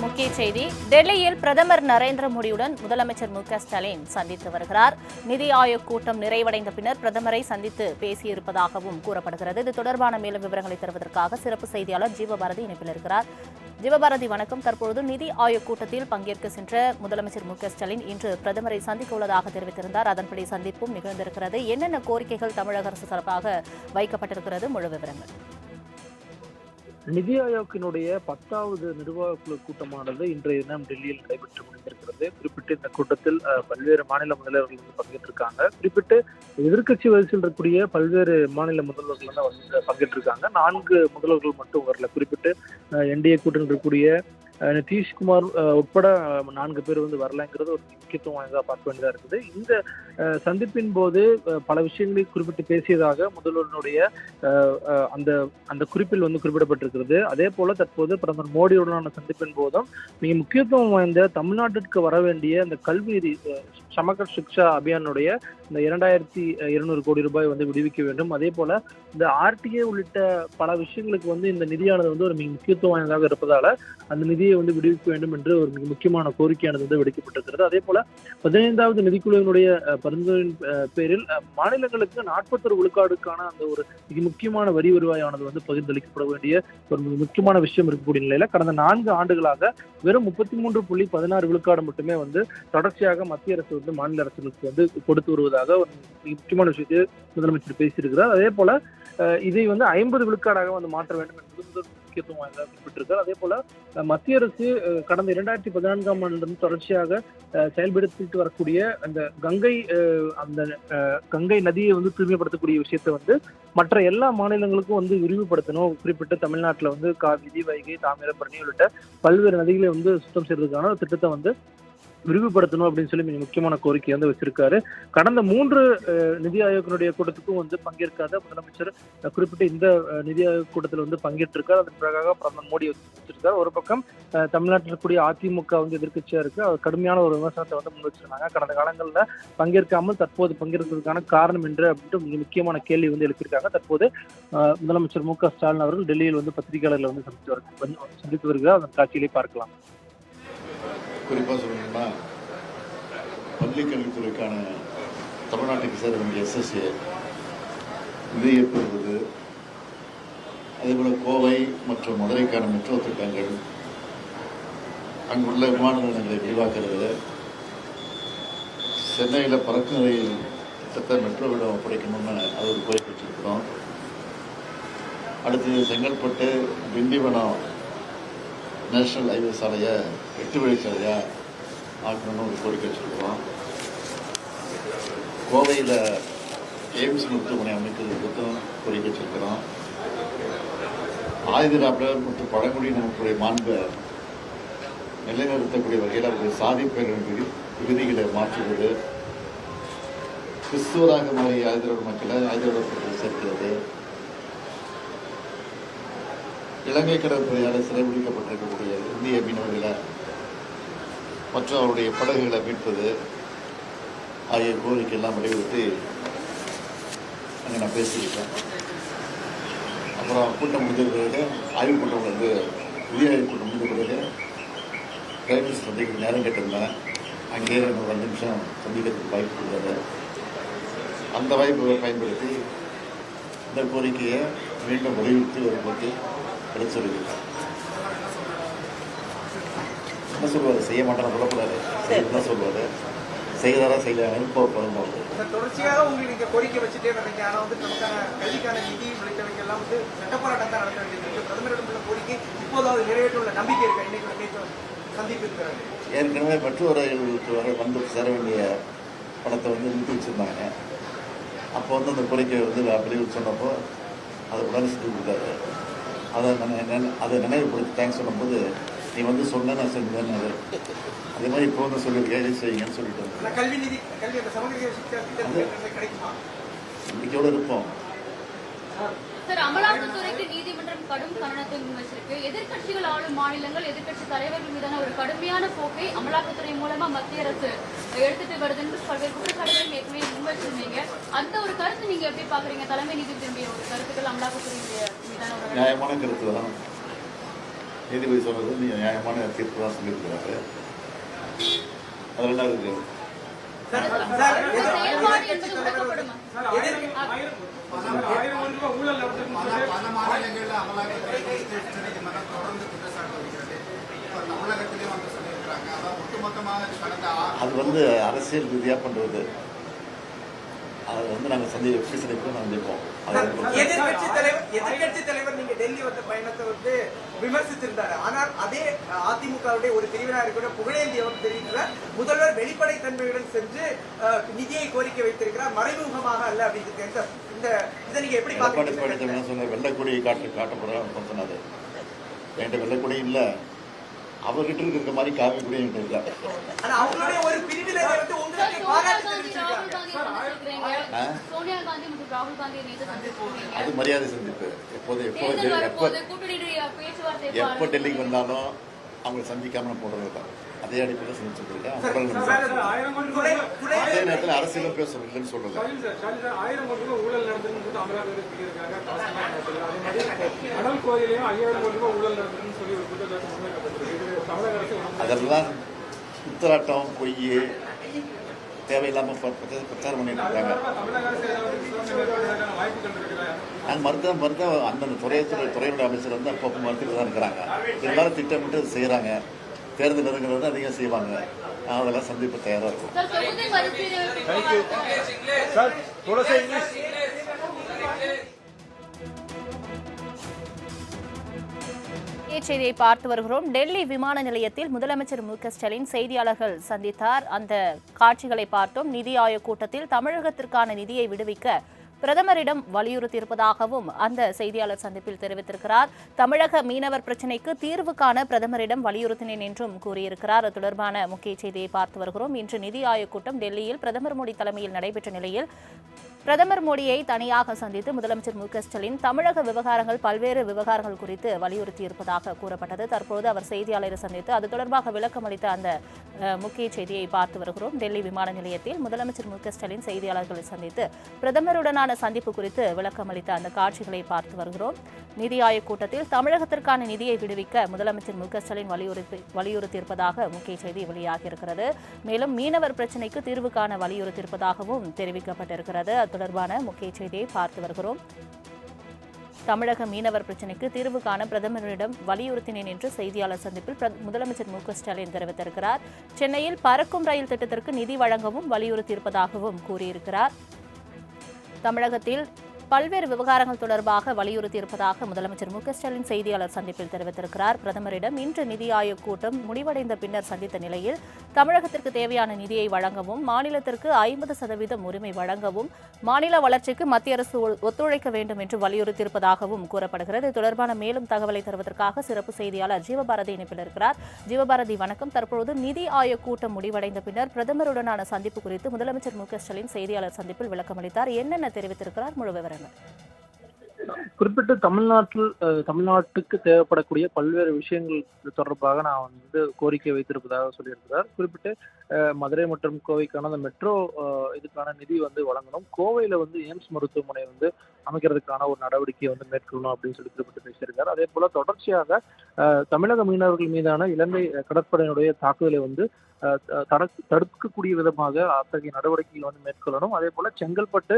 முக்கிய செய்தி. டெல்லியில் பிரதமர் நரேந்திர மோடியுடன் முதலமைச்சர் மு.க.ஸ்டாலின் சந்தித்து வருகிறார். நிதி ஆயோக் கூட்டம் நிறைவடைந்த பின்னர் பிரதமரை சந்தித்து பேசியிருப்பதாகவும் கூறப்படுகிறது. இது தொடர்பான மேலும் விவரங்களை தருவதற்காக சிறப்பு செய்தியாளர் ஜீவபாரதி இணைப்பில் இருக்கிறார். ஜீவபாரதி வணக்கம். தற்பொழுது நிதி ஆயோக் கூட்டத்தில் பங்கேற்க சென்ற முதலமைச்சர் மு.க.ஸ்டாலின் இன்று பிரதமரை சந்திக்க உள்ளதாக தெரிவித்திருந்தார். அதன்படி சந்திப்பும் நிகழ்ந்திருக்கிறது. என்னென்ன கோரிக்கைகள் தமிழக அரசு சார்பாக வைக்கப்பட்டிருக்கிறது? முழு விவரங்கள். நிதி ஆயோக்கினுடைய 10வது நிர்வாக குழு கூட்டமானது இன்றைய தினம் டெல்லியில் நடைபெற்று முடிந்திருக்கிறது. குறிப்பிட்டு இந்த கூட்டத்தில் பல்வேறு மாநில முதல்வர்கள் வந்து பங்கேற்றிருக்காங்க. குறிப்பிட்டு எதிர்க்கட்சி வரிசையில் இருக்கக்கூடிய பல்வேறு மாநில முதல்வர்கள் தான் வந்து பங்கேற்றிருக்காங்க. 4 முதல்வர்கள் மட்டும் வரல. குறிப்பிட்டு என்டிஏ கூட்டணி இருக்கக்கூடிய நிதிஷ்குமார் உட்பட 4 பேர் வந்து வரலங்கிறது ஒரு முக்கியத்துவம் வாய்ந்ததாக பார்க்க வேண்டியதாக இருக்குது. இந்த சந்திப்பின் போது பல விஷயங்களை குறிப்பிட்டு பேசியதாக முதல்வருடைய அந்த குறிப்பில் வந்து குறிப்பிடப்பட்டிருக்கிறது. அதே போல தற்போது பிரதமர் மோடியுடனான சந்திப்பின் போதும் மிக முக்கியத்துவம் வாய்ந்த தமிழ்நாட்டிற்கு வர வேண்டிய அந்த கல்வி நிதி சமகர் சிக்ஷா அபியானுடைய இந்த 2200 கோடி ரூபாய் வந்து விடுவிக்க வேண்டும். அதே போல இந்த ஆர்டிஏ உள்ளிட்ட பல விஷயங்களுக்கு வந்து இந்த நிதியானது வந்து ஒரு மிக முக்கியத்துவம் வாய்ந்ததாக இருப்பதால அந்த நிதியை வந்து விடுவிக்க வேண்டும் என்று ஒரு மிக முக்கியமான கோரிக்கையானது வந்து விடுக்கப்பட்டிருக்கிறது. அதே போல 15வது நிதிக்குழுவினுடைய பரிந்துரையின் பேரில் மாநிலங்களுக்கு 41 விழுக்காடுக்கான அந்த ஒரு மிக முக்கியமான வரி வருவாயானது வந்து பகிர்ந்தளிக்கப்பட வேண்டிய ஒரு மிக முக்கியமான விஷயம் இருக்கக்கூடிய நிலையில கடந்த 4 ஆண்டுகளாக வெறும் 33.16 விழுக்காடு மட்டுமே வந்து தொடர்ச்சியாக மத்திய அரசு வந்து மாநில அரசுகளுக்கு வந்து கொடுத்து வருவதாக ஒரு மிக முக்கியமான விஷயத்தை முதலமைச்சர் பேசியிருக்கிறார். அதே போல இதை வந்து 50 விழுக்காடாக வந்து மாற்ற வேண்டும் என்பது முக்கியத்துவம் வாய்ந்ததாக குறிப்பிட்டிருக்கிறார். அதே போல மத்திய அரசு கடந்த 2014ஆம் ஆண்டிலிருந்து தொடர்ச்சியாக செயல்படுத்திட்டு வரக்கூடிய அந்த கங்கை நதியை வந்து தூய்மைப்படுத்தக்கூடிய விஷயத்தை வந்து மற்ற எல்லா மாநிலங்களுக்கும் வந்து விரிவுபடுத்தணும். குறிப்பிட்ட தமிழ்நாட்டில் வந்து காவிரி, வைகை, தாமிரபரணி உள்ளிட்ட பல்வேறு நதிகளை வந்து சுத்தம் செய்வதற்கான ஒரு திட்டத்தை வந்து விரிவுபடுத்தணும் அப்படின்னு சொல்லி மிக முக்கியமான கோரிக்கை வந்து வச்சிருக்காரு. கடந்த 3 நிதி ஆயோக்கினுடைய கூட்டத்துக்கும் வந்து பங்கேற்காத முதலமைச்சர் குறிப்பிட்ட இந்த நிதி ஆயோக் கூட்டத்தில் வந்து பங்கேற்றிருக்கார். அதன் பிறகாக பிரதமர் மோடி வச்சிருக்காரு. ஒரு பக்கம் தமிழ்நாட்டில் இருக்கக்கூடிய அதிமுக வந்து எதிர்க்கட்சியா இருக்கு. கடுமையான ஒரு விமர்சனத்தை வந்து முன் வச்சிருந்தாங்க. கடந்த காலங்களில் பங்கேற்காமல் தற்போது பங்கேற்கிறதுக்கான காரணம் என்று அப்படின்ட்டு மிக முக்கியமான கேள்வி வந்து எழுப்பியிருக்காங்க. தற்போது முதலமைச்சர் மு.க.ஸ்டாலின் அவர்கள் டெல்லியில் வந்து பத்திரிகையாளர்களை வந்து சந்தித்து வருகிறார். அதன் காட்சியிலே பார்க்கலாம். குறிப்பாக சொல்லணும்னா பள்ளிக்கல்வித்துறைக்கான தமிழ்நாட்டுக்கு சேர வேண்டிய எஸ்எஸ்ஏ நிதியை பெறுவது, அதேபோல் கோவை மற்றும் மதுரைக்கான மெட்ரோ திட்டங்கள், அங்குள்ள விமான நிலையங்களை விரிவாக்குறது, சென்னையில் பறக்கும் ரயில் திட்டத்தை மெட்ரோவிடம் ஒப்படைக்கணும்னு அது ஒரு கோரிக்கை வச்சுருக்கிறோம். அடுத்து செங்கல்பட்டு திண்டிவனம் நேஷனல் ஹைவே சாலையை 8 வழி சாலையாக ஆக்கணும்னு ஒரு கோரிக்கை வச்சுருக்கிறோம். கோவையில் எய்ம்ஸ் மருத்துவமனை அமைக்கிறதுக்கும் கோரிக்கை வச்சுருக்கிறோம். ஆயுதராப்டர் மற்றும் பழங்குடியின மக்களுடைய மாண்பை நிலைநிறுத்தக்கூடிய வகையில் அவருடைய சாதி பெயர் விகுதிகளை மாற்றுவது, கிறிஸ்துவராக மாறிய ஆயுதராப்டர் மக்களை ஆயுதராப்டர்கள் சேர்க்கிறது, இலங்கை கடற்படையால் சிறைபிடிக்கப்பட்டிருக்கக்கூடிய இந்திய மீனவர்களை மற்றும் அவருடைய படகுகளை மீட்பது ஆகிய கோரிக்கையெல்லாம் வலியுறுத்தி அங்கே நான் பேசியிருக்கேன். அப்புறம் கூட்டம் முடிஞ்ச பிறகு ஆய்வுக் கூட்டம் வந்து நிதி ஆய்வுக் கூட்டம் முடிஞ்ச பிறகு பிரைம் மினிஸ்டர் சந்திக்க நேரம் கேட்டிருந்தேன். அங்கேயே ஒரு 2 நிமிஷம் சந்திக்கிறதுக்கு வாய்ப்பு கொடுத்தாரு. அந்த வாய்ப்பை பயன்படுத்தி இந்த கோரிக்கையை மீண்டும் வலியுறுத்தி வரும்போது எடுத்து சொல்லியிருக்கேன். என்ன சொல்லுவார்? செய்ய மாட்டேன்னு சொல்லக்கூடாது, செய்யதான் சொல்லுவார். செய்யறதா செய்யலாம் போகும்போது தொடர்ச்சியாக உங்களுக்கு கோரிக்கை வச்சுட்டே வரீங்க. ஆனால் வந்து நமக்கான கல்விக்கான நிதி உள்ளிட்டவைக்கு எல்லாம் வந்து சட்ட போராட்டம் தான் நடத்த வேண்டியது. பிரதமரிடம் உள்ள கோரிக்கை இப்போதாவது நிறைவேற்ற நம்பிக்கை இருக்கா? இன்னைக்கு சந்திப்பு இருக்கிறாங்க. ஏற்கனவே மெட்ரோ ரயில்களுக்கு வந்து சேர வேண்டிய பணத்தை வந்து நிறுத்தி வச்சுருந்தாங்க. அப்போ வந்து அந்த கோரிக்கை வந்து வெளியூர் சொன்னப்போ அதை உடனே செஞ்சு கொடுத்தாரு. அதை நினைவுபடுத்தி தேங்க்ஸ் சொல்லும்போது நீ வந்து சொன்ன நான் செஞ்சேன்னு அதே மாதிரி இப்போ வந்து சொல்லியிருக்கேன் செய்யுங்கன்னு சொல்லிட்டு நம்பிக்கையோடு இருப்போம். சார், அமலாக்கத்துறைக்கு நீதிமன்றம் கடும் கண்டனத்தை முன்வச்சிருக்கு. எதிர்க்கட்சிகள் ஆளும் மாநிலங்கள் எதிர்க்கட்சி தலைவர்கள் மீதான ஒரு கடுமையான போக்கை அமலாக்கத்துறை மூலமா மத்திய அரசு எடுத்துட்டு வருதுன்னு பல்வேறு குற்றச்சாட்டுகள் ஏற்கனவே முன்வச்சிருந்தீங்க. அந்த ஒரு கருத்து நீங்க எப்படி பாக்குறீங்க? தலைமை நீதிபதியுடைய ஒரு கருத்துக்கள் அமலாக்கத்துறை மீதான ஒரு நியாயமான கருத்து தான். நீதிபதி சொல்றது நியாயமான தீர்ப்பு தான் சொல்லியிருக்கிறாரு. அதில் என்ன இருக்கு? செயல்பாடு என்பது முடக்கப்படுமா? அது அரசியல் ரீதியாக பண்ணுறது. அது நாங்கள் சந்திப்போம். எதிர்கட்சி தலைவர் நீங்க டெல்லி வந்த பயணத்தை விமர்சித்திருந்தாரு. ஆனால் அதே அதிமுகவுடைய ஒரு பிரிவினராக கூட புகழேந்தி அவர் தெரிவிக்கிறார், முதல்வர் வெளிப்படை தன்மையுடன் சென்று நிதியை கோரிக்கை வைத்திருக்கிறார், மறைமுகமாக அல்ல அப்படின்னு. இந்த இதை நீங்க எப்படி பாக்குறீங்க? சொன்ன வெள்ளைக்கொடியை காட்ட போறான்னு சொன்னாரு. என்கிட்ட வெள்ளைக்கொடி இல்லை, அவர்கிட்ட இருக்கிற மாதிரி காவி கூட என்கிட்ட இல்லை. அவங்களுடைய ஒரு பிரிவினரை உங்களுக்கு பாராட்டு தெரிவிச்சிருக்காங்க. சோனியா காந்தி மற்றும் ராகுல் காந்தி நேற்று சந்திச்சிருக்கீங்க. அது மரியாதை சந்திப்பு. எப்போ டெல்லிக்கு வந்தாலும் அவங்க சந்திக்காம போடுறது தான். அதே அடிப்படையில் சந்திச்சிருக்கேன். அதே நேரத்தில் அரசியலும் பேச இல்லைன்னு சொல்லல. அதெல்லாம் குத்தராட்டம், பொய், தேவையில்லாமல் பிரச்சாரம் பண்ணிட்டு இருக்காங்க. நாங்கள் மருத்துவம் அந்தந்த துறையோட அமைச்சர் அப்பப்போ மருத்துவத்தில் தான் இருக்கிறாங்க. எல்லாரும் திட்டமிட்டு செய்கிறாங்க. தேர்தல் நெருங்கிறது அதிகம் செய்வாங்க. அதெல்லாம் சந்திப்பு தயாராக இருக்கும். செய்தியை பார்த்து வருகிறோம். டெல்லி விமான நிலையத்தில் முதலமைச்சர் ஸ்டாலின் செய்தியாளர்கள் சந்தித்தார். அந்த காட்சிகளை பார்த்தோம். நிதி ஆயோக் கூட்டத்தில் தமிழகத்திற்கான நிதியை விடுவிக்க பிரதமரிடம் வலியுறுத்தியிருப்பதாகவும் அந்த செய்தியாளர் சந்திப்பில் தெரிவித்திருக்கிறார். தமிழக மீனவர் பிரச்சினைக்கு தீர்வு காண பிரதமரிடம் வலியுறுத்தினேன் என்றும் கூறியிருக்கிறார். அது தொடர்பான முக்கிய செய்தியை பார்த்து வருகிறோம். இன்று நிதி ஆயோக் கூட்டம் டெல்லியில் பிரதமர் மோடி தலைமையில் நடைபெற்ற நிலையில் பிரதமர் மோடியை தனியாக சந்தித்து முதலமைச்சர் ஸ்டாலின் தமிழக விவகாரங்கள், பல்வேறு விவகாரங்கள் குறித்து வலியுறுத்தியிருப்பதாக கூறப்பட்டது. தற்போது அவர் செய்தியாளரை சந்தித்து அது தொடர்பாக விளக்கம் அளித்த அந்த முக்கிய செய்தியை பார்த்து வருகிறோம். டெல்லி விமான நிலையத்தில் முதலமைச்சர் ஸ்டாலின் செய்தியாளர்களை சந்தித்து பிரதமருடனான சந்திப்பு குறித்து விளக்கம் அளித்த அந்த காட்சிகளை பார்த்து வருகிறோம். நிதி ஆயோக் கூட்டத்தில் தமிழகத்திற்கான நிதியை விடுவிக்க முதலமைச்சர் ஸ்டாலின் வலியுறுத்தியிருப்பதாக முக்கிய செய்தி வெளியாகியிருக்கிறது. மேலும் மீனவர் பிரச்சினைக்கு தீர்வு காண வலியுறுத்தியிருப்பதாகவும் தெரிவிக்கப்பட்டிருக்கிறது. தொடர்பான முக்கிய செய்தியை பார்த்து வருகிறோம். தமிழக மீனவர் பிரச்சினைக்கு தீர்வு காண பிரதமரிடம் வலியுறுத்தினேன் என்று செய்தியாளர் சந்திப்பில் முதலமைச்சர் ஸ்டாலின் தெரிவித்திருக்கிறார். சென்னையில் பறக்கும் ரயில் திட்டத்திற்கு நிதி வழங்கவும் வலியுறுத்தியிருப்பதாகவும் கூறியிருக்கிறார். தமிழகத்தில் பல்வேறு விவகாரங்கள் தொடர்பாக வலியுறுத்தியிருப்பதாக முதலமைச்சர் ஸ்டாலின் செய்தியாளர் சந்திப்பில் தெரிவித்திருக்கிறார். பிரதமரிடம் இன்று நிதி ஆயோக் கூட்டம் முடிவடைந்த பின்னர் சந்தித்த நிலையில் தமிழகத்திற்கு தேவையான நிதியை வழங்கவும், மாநிலத்திற்கு 50% உரிமை வழங்கவும், மாநில வளர்ச்சிக்கு மத்திய அரசு ஒத்துழைக்க வேண்டும் என்று வலியுறுத்தியிருப்பதாகவும் கூறப்படுகிறது. இது தொடர்பான மேலும் தகவலை தருவதற்காக சிறப்பு செய்தியாளர் ஜீவபாரதி இணைப்பில் இருக்கிறார். ஜீவபாரதி வணக்கம். தற்போது நிதி ஆயோக் கூட்டம் முடிவடைந்த பின்னர் பிரதமருடனான சந்திப்பு குறித்து முதலமைச்சர் ஸ்டாலின் செய்தியாளர் சந்திப்பில் விளக்கமளித்தார். என்னென்ன தெரிவித்திருக்கிறார்? முழு விவரம். குறிப்பிட்டு தமிழ்நாட்டுக்கு தேவைப்படக்கூடிய பல்வேறு விஷயங்கள் தொடர்பாக நான் கோரிக்கை வைத்திருப்பதாக சொல்லியிருக்கிறார். குறிப்பிட்டு மதுரை மற்றும் கோவைக்கான அந்த மெட்ரோ இதுக்கான நிதி வழங்கணும், கோவையில எய்ம்ஸ் மருத்துவமனை அமைக்கிறதுக்கான ஒரு நடவடிக்கையை மேற்கொள்ளணும் அப்படின்னு சொல்லி குறிப்பிட்டு பேசியிருக்காரு. அதே போல தொடர்ச்சியாக தமிழக மீனவர்கள் மீதான இலங்கை கடற்படையினுடைய தாக்குதலை தடுக்கக்கூடிய விதமாக அத்தகைய நடவடிக்கைகள் மேற்கொள்ளணும். அதே போல செங்கல்பட்டு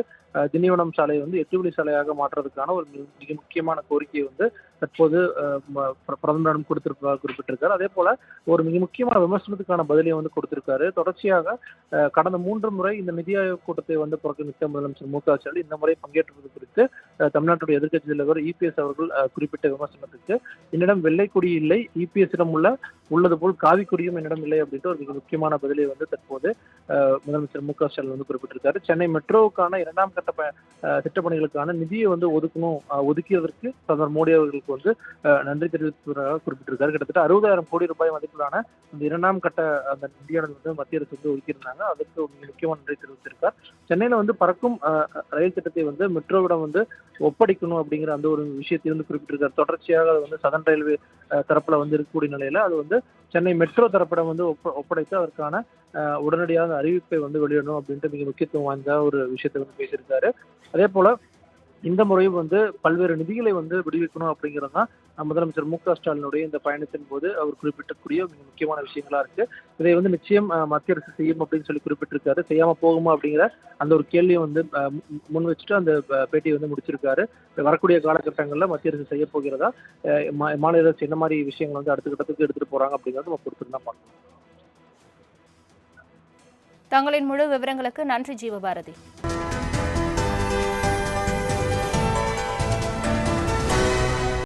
திண்டிவனம் சாலையை 8 வழி சாலையாக மாற்றுறதுக்கான ஒரு மிக முக்கியமான கோரிக்கையை தற்போது பிரதமரிடம் கொடுத்திருப்பதாக குறிப்பிட்டிருக்காரு. அதே போல ஒரு மிக முக்கியமான விமர்சனத்துக்கான பதிலை கொடுத்திருக்காரு. தொடர்ச்சியாக கடந்த 3 முறை இந்த நிதி ஆயோக் கூட்டத்தை புறக்கணித்த முதலமைச்சர் ஸ்டாலின் இந்த முறை பங்கேற்றுவது குறித்து தமிழ்நாட்டுடைய எதிர்க்கட்சி தலைவர் இபிஎஸ் அவர்கள் குறிப்பிட்ட விமர்சனத்துக்கு, என்னிடம் வெள்ளை கொடி இல்லை, இபிஎஸ்ஸிடம் உள்ளது போல் காவி கொடியும் என்னிடம் இல்லை அப்படின்ற ஒரு மிக முக்கியமான பதிலை தற்போது முதலமைச்சர் ஸ்டாலின் குறிப்பிட்டிருக்காரு. சென்னை மெட்ரோவுக்கான 2ஆம் கட்ட திட்டப்பணிகளுக்கான நிதியை ஒதுக்கியதற்கு பிரதமர் மோடி அவர்களுக்கு நன்றி தெரிவிப்பதாக குறிப்பிட்டிருக்காரு. கிட்டத்தட்ட 60,000 கோடி ரூபாய் மதிப்பிலான இந்த 2ஆம் கட்ட அந்த நிதியானது மத்திய அரசு ஒதுக்கியிருந்தாங்க. அதற்கு மிக முக்கியமான நன்றி தெரிவித்திருக்கார். சென்னையில பறக்கும் ரயில் திட்டத்தை மெட்ரோவிடம் ஒப்படைக்கணும் அப்படிங்கிற அந்த ஒரு விஷயத்தை குறிப்பிட்டிருக்காரு. தொடர்ச்சியாக அது சதன் ரயில்வே தரப்புல இருக்கக்கூடிய நிலையில அது சென்னை மெட்ரோ தரப்பிடம் ஒப்படைத்து அதற்கான உடனடியாக அறிவிப்பை வெளியிடணும் அப்படின்ட்டு மிக முக்கியத்துவம் வாய்ந்த ஒரு விஷயத்தை பேசியிருக்காரு. அதே போல இந்த முறையும் பல்வேறு நிதிகளை விடுவிக்கணும் அப்படிங்கிறது தான் முதலமைச்சர் மு.க.ஸ்டாலினுடைய இந்த பயணத்தின் போது அவர் குறிப்பிட்டக்கூடிய மிக முக்கியமான விஷயங்களா இருக்கு. இதை நிச்சயம் மத்திய அரசு செய்யும் அப்படின்னு சொல்லி குறிப்பிட்டிருக்காரு. செய்யாம போகுமா அப்படிங்கிற அந்த ஒரு கேள்வியை முன் வச்சுட்டு அந்த பேட்டியை முடிச்சிருக்காரு. வரக்கூடிய காலகட்டங்களில் மத்திய அரசு செய்ய போகிறதா, மாநில அரசு என்ன மாதிரி விஷயங்கள் அடுத்த கட்டத்துக்கு எடுத்துட்டு போறாங்க அப்படிங்கறத நம்ம பொறுத்து தான் பார்க்கணும். தங்களின் முழு விவரங்களுக்கு நன்றி ஜீவபாரதி.